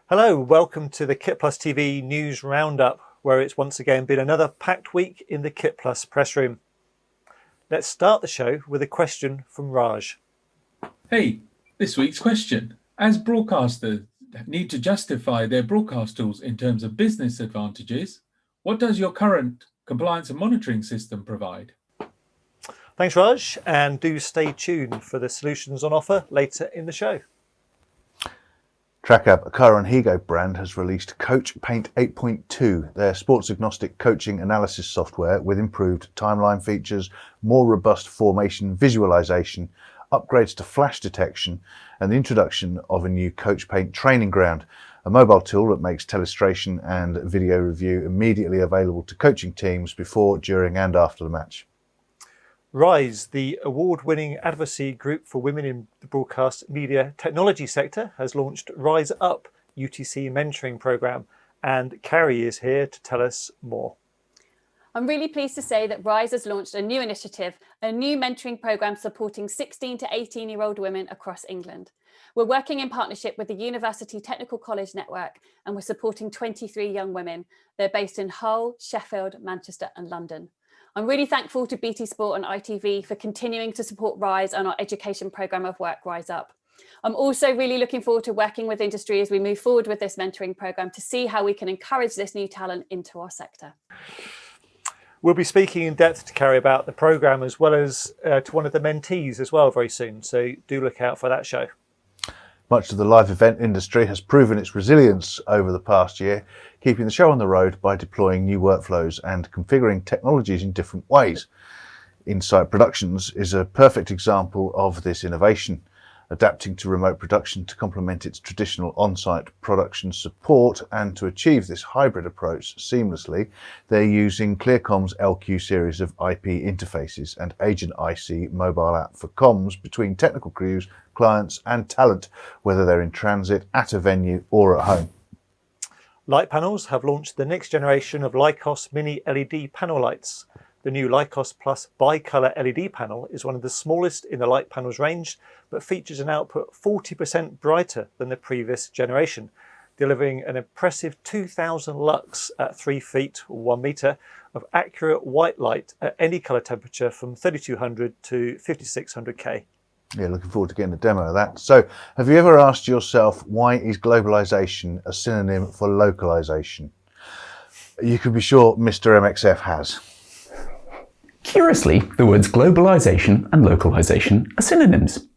Hello, welcome to the KitPlus TV News Roundup, where it's once again been another packed week in the KitPlus press room. Let's start the show with a question from Raj. Hey, this week's question. As broadcasters need to justify their broadcast tools in terms of business advantages, what does your current compliance and monitoring system provide? Thanks, Raj, and do stay tuned for the solutions on offer later in the show. TRACAB, a car and Higo brand, has released Coach Paint 8.2, their sports-agnostic coaching analysis software with improved timeline features, more robust formation visualization, upgrades to flash detection, and the introduction of a new Coach Paint training ground, a mobile tool that makes telestration and video review immediately available to coaching teams before, during, and after the match. RISE, the award-winning advocacy group for women in the broadcast media technology sector, has launched Rise Up UTC mentoring program, and Carrie is here to tell us more. I'm really pleased to say that RISE has launched a new initiative, a new mentoring program supporting 16 to 18-year-old women across England. We're working in partnership with the University Technical College Network, and we're supporting 23 young women. They're based in Hull, Sheffield, Manchester and London. I'm really thankful to BT Sport and ITV for continuing to support RISE and our education programme of work, Rise Up. I'm also really looking forward to working with industry as we move forward with this mentoring programme to see how we can encourage this new talent into our sector. We'll be speaking in depth to Carrie about the programme as well as to one of the mentees as well very soon, so do look out for that show. Much of the live event industry has proven its resilience over the past year, keeping the show on the road by deploying new workflows and configuring technologies in different ways. Insight Productions is a perfect example of this innovation, adapting to remote production to complement its traditional on-site production support, and to achieve this hybrid approach seamlessly, they're using Clearcom's LQ series of IP interfaces and Agent IC mobile app for comms between technical crews, clients and talent, whether they're in transit, at a venue or at home. Litepanels have launched the next generation of Lykos mini LED panel lights. The new Lykos Plus bi-colour LED panel is one of the smallest in the Litepanels range, but features an output 40% brighter than the previous generation, delivering an impressive 2000 lux at 3 feet or 1 metre of accurate white light at any colour temperature from 3200 to 5600K. Yeah, looking forward to getting a demo of that. So, have you ever asked yourself, why is globalisation a synonym for localisation? You can be sure Mr. MXF has. Curiously, the words globalisation and localisation are synonyms.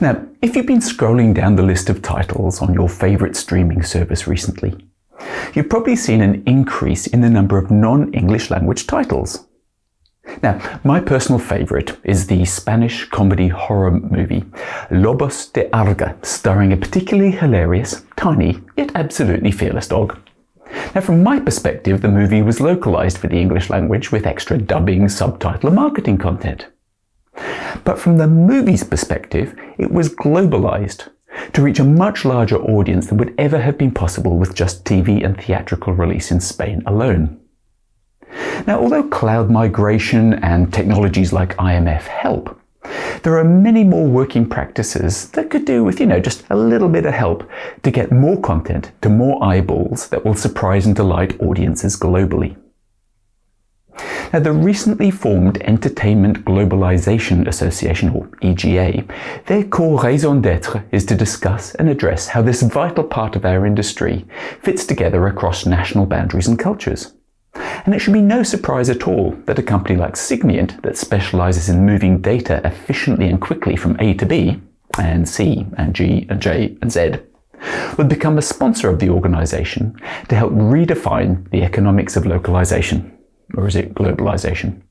Now, if you've been scrolling down the list of titles on your favourite streaming service recently, you've probably seen an increase in the number of non-English language titles. Now, my personal favourite is the Spanish comedy horror movie Lobos de Arga, starring a particularly hilarious, tiny, yet absolutely fearless dog. Now, from my perspective, the movie was localised for the English language with extra dubbing, subtitle and marketing content. But from the movie's perspective, it was globalised to reach a much larger audience than would ever have been possible with just TV and theatrical release in Spain alone. Now, although cloud migration and technologies like IMF help, there are many more working practices that could do with, just a little bit of help to get more content to more eyeballs that will surprise and delight audiences globally. Now, the recently formed Entertainment Globalisation Association, or EGA, their core raison d'être is to discuss and address how this vital part of our industry fits together across national boundaries and cultures. And it should be no surprise at all that a company like Signiant, that specialises in moving data efficiently and quickly from A to B, and C, and G, and J, and Z, would become a sponsor of the organisation to help redefine the economics of localisation. Or is it globalisation?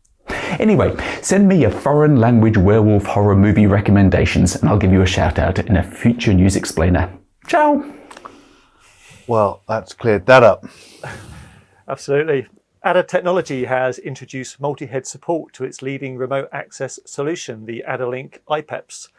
Anyway, send me your foreign language werewolf horror movie recommendations and I'll give you a shout out in a future news explainer. Ciao! Well, that's cleared that up. Absolutely. Ada Technology has introduced multi-head support to its leading remote access solution, the AdaLink iPEPs.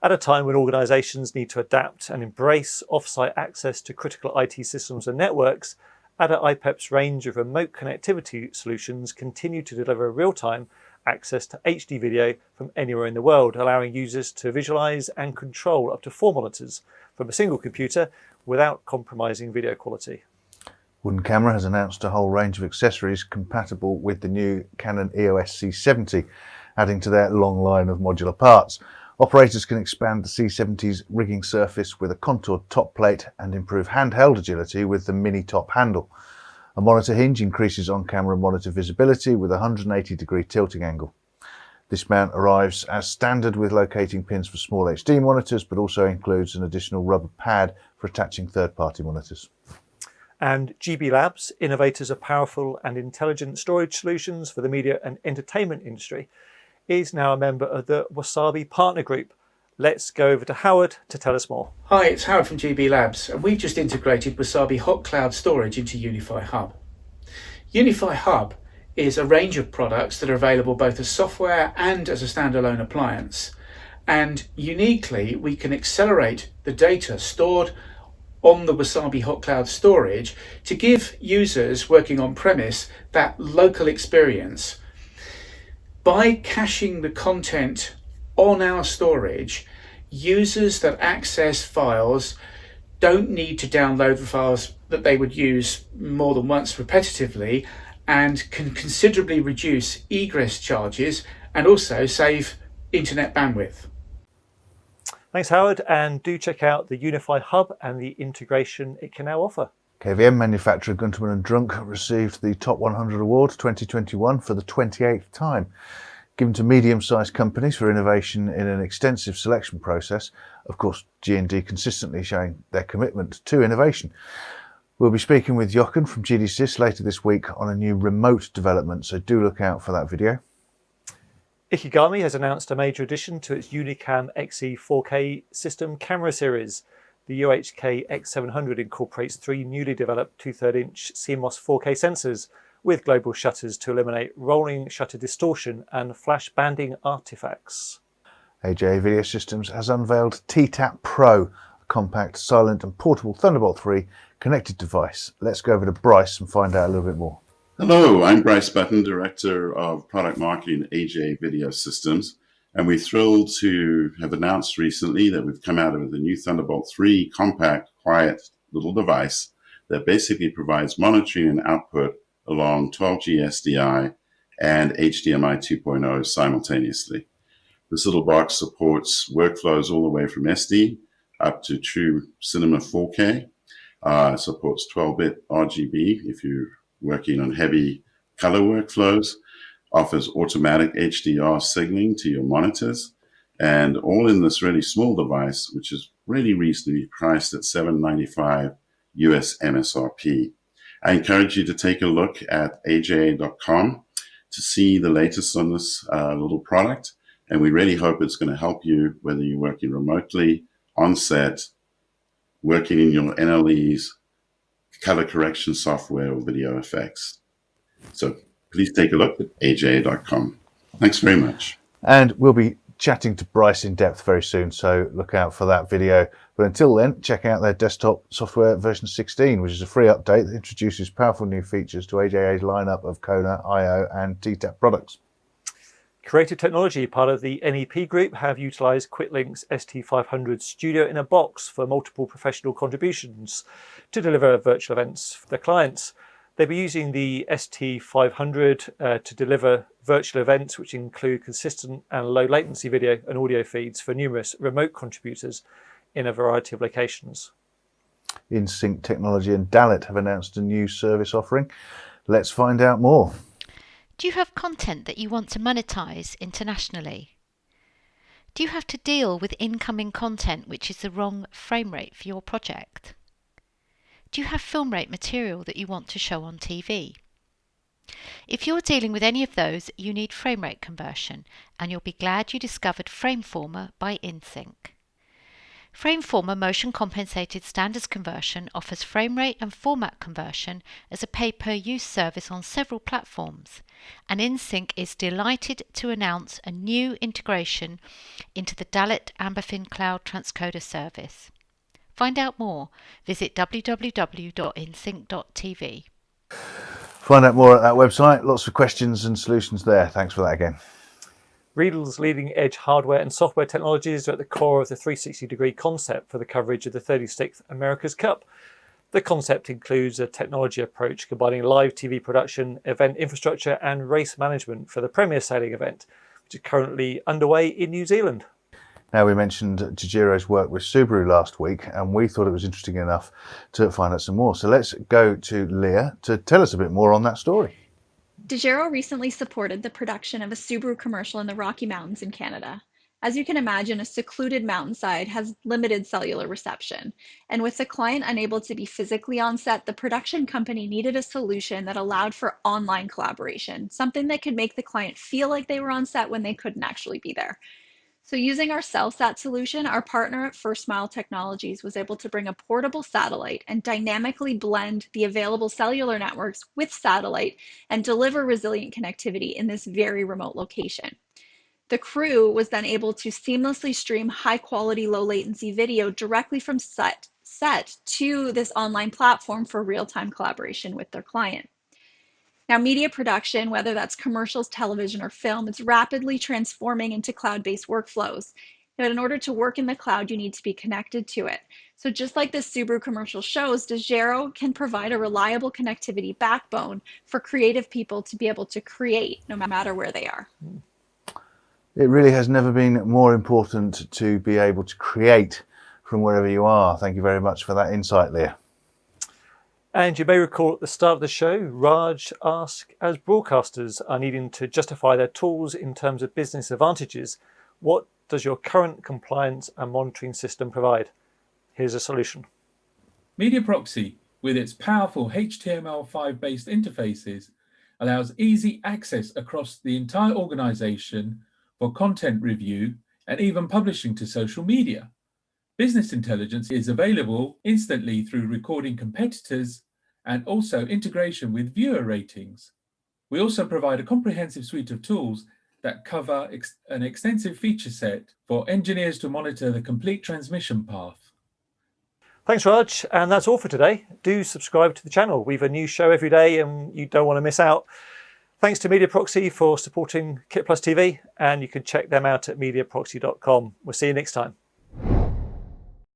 At a time when organisations need to adapt and embrace off-site access to critical IT systems and networks, Ada iPEP's range of remote connectivity solutions continue to deliver real-time access to HD video from anywhere in the world, allowing users to visualize and control up to 4 monitors from a single computer without compromising video quality. Wooden Camera has announced a whole range of accessories compatible with the new Canon EOS C70, adding to their long line of modular parts. Operators can expand the C70's rigging surface with a contoured top plate and improve handheld agility with the mini top handle. A monitor hinge increases on-camera monitor visibility with a 180-degree tilting angle. This mount arrives as standard with locating pins for small HD monitors, but also includes an additional rubber pad for attaching third-party monitors. And GB Labs, innovators of powerful and intelligent storage solutions for the media and entertainment industry, is now a member of the Wasabi Partner Group. Let's go over to Howard to tell us more. Hi, it's Howard from GB Labs, and we've just integrated Wasabi Hot Cloud Storage into Unify Hub. Unify Hub is a range of products that are available both as software and as a standalone appliance. And uniquely, we can accelerate the data stored on the Wasabi Hot Cloud Storage to give users working on premise that local experience. By caching the content on our storage, users that access files don't need to download the files that they would use more than once repetitively, and can considerably reduce egress charges and also save internet bandwidth. Thanks, Howard, and do check out the Unify Hub and the integration it can now offer. KVM manufacturer Guntermann & Drunk received the Top 100 Award 2021 for the 28th time. Given to medium-sized companies for innovation in an extensive selection process, of course G&D consistently showing their commitment to innovation. We'll be speaking with Jochen from GDSys later this week on a new remote development, so do look out for that video. Ikegami has announced a major addition to its Unicam XE 4K system camera series. The UHK X700 incorporates 3 newly developed 2/3-inch CMOS 4K sensors with global shutters to eliminate rolling shutter distortion and flash banding artifacts. AJA Video Systems has unveiled TTAP Pro, a compact, silent and portable Thunderbolt 3 connected device. Let's go over to Bryce and find out a little bit more. Hello, I'm Bryce Button, Director of Product Marketing at AJA Video Systems, and we're thrilled to have announced recently that we've come out with the new Thunderbolt 3 compact, quiet little device that basically provides monitoring and output along 12G SDI and HDMI 2.0 simultaneously. This little box supports workflows all the way from SD up to true cinema 4K. Supports 12-bit RGB if you're working on heavy color workflows, offers automatic HDR signaling to your monitors, and all in this really small device, which is really reasonably priced at $795 US MSRP. I encourage you to take a look at aja.com to see the latest on this little product, and we really hope it's going to help you whether you're working remotely, on set, working in your NLEs, color correction software, or video effects. So please take a look at aja.com. Thanks very much. And we'll be chatting to Bryce in depth very soon, so look out for that video. But until then, check out their desktop software version 16, which is a free update that introduces powerful new features to AJA's lineup of Kona, IO and TTAP products. Creative Technology, part of the NEP group, have utilised QuickLink's ST500 Studio in a Box for multiple professional contributions to deliver virtual events for their clients. They'll be using the ST500 to deliver virtual events which include consistent and low latency video and audio feeds for numerous remote contributors in a variety of locations. InSync Technology and Dalit have announced a new service offering. Let's find out more. Do you have content that you want to monetize internationally? Do you have to deal with incoming content which is the wrong frame rate for your project? Do you have film rate material that you want to show on TV? If you're dealing with any of those, you need frame rate conversion, and you'll be glad you discovered Frameformer by InSync. Frameformer motion compensated standards conversion offers frame rate and format conversion as a pay-per-use service on several platforms, and InSync is delighted to announce a new integration into the Dalit Amberfin Cloud Transcoder service. Find out more, visit www.insync.tv. Find out more at that website. Lots of questions and solutions there. Thanks for that again. Riedl's leading-edge hardware and software technologies are at the core of the 360-degree concept for the coverage of the 36th America's Cup. The concept includes a technology approach combining live TV production, event infrastructure and race management for the premier sailing event, which is currently underway in New Zealand. Now, we mentioned Dejero's work with Subaru last week, and we thought it was interesting enough to find out some more. So let's go to Leah to tell us a bit more on that story. Dejero recently supported the production of a Subaru commercial in the Rocky Mountains in Canada. As you can imagine, a secluded mountainside has limited cellular reception, and with the client unable to be physically on set, the production company needed a solution that allowed for online collaboration, something that could make the client feel like they were on set when they couldn't actually be there. So using our CellSat solution, our partner at First Mile Technologies was able to bring a portable satellite and dynamically blend the available cellular networks with satellite and deliver resilient connectivity in this very remote location. The crew was then able to seamlessly stream high quality, low latency video directly from set to this online platform for real-time collaboration with their client. Now, media production, whether that's commercials, television, or film, is rapidly transforming into cloud-based workflows. But in order to work in the cloud, you need to be connected to it. So just like this Subaru commercial shows, Dejero can provide a reliable connectivity backbone for creative people to be able to create no matter where they are. It really has never been more important to be able to create from wherever you are. Thank you very much for that insight, Leah. And you may recall at the start of the show, Raj asked, as broadcasters are needing to justify their tools in terms of business advantages, what does your current compliance and monitoring system provide? Here's a solution. Mediaproxy, with its powerful HTML5 based interfaces, allows easy access across the entire organization for content review and even publishing to social media. Business intelligence is available instantly through recording competitors and also integration with viewer ratings. We also provide a comprehensive suite of tools that cover an extensive feature set for engineers to monitor the complete transmission path. Thanks, Raj. And that's all for today. Do subscribe to the channel. We've a new show every day and you don't want to miss out. Thanks to Mediaproxy for supporting KitPlus TV, and you can check them out at mediaproxy.com. We'll see you next time.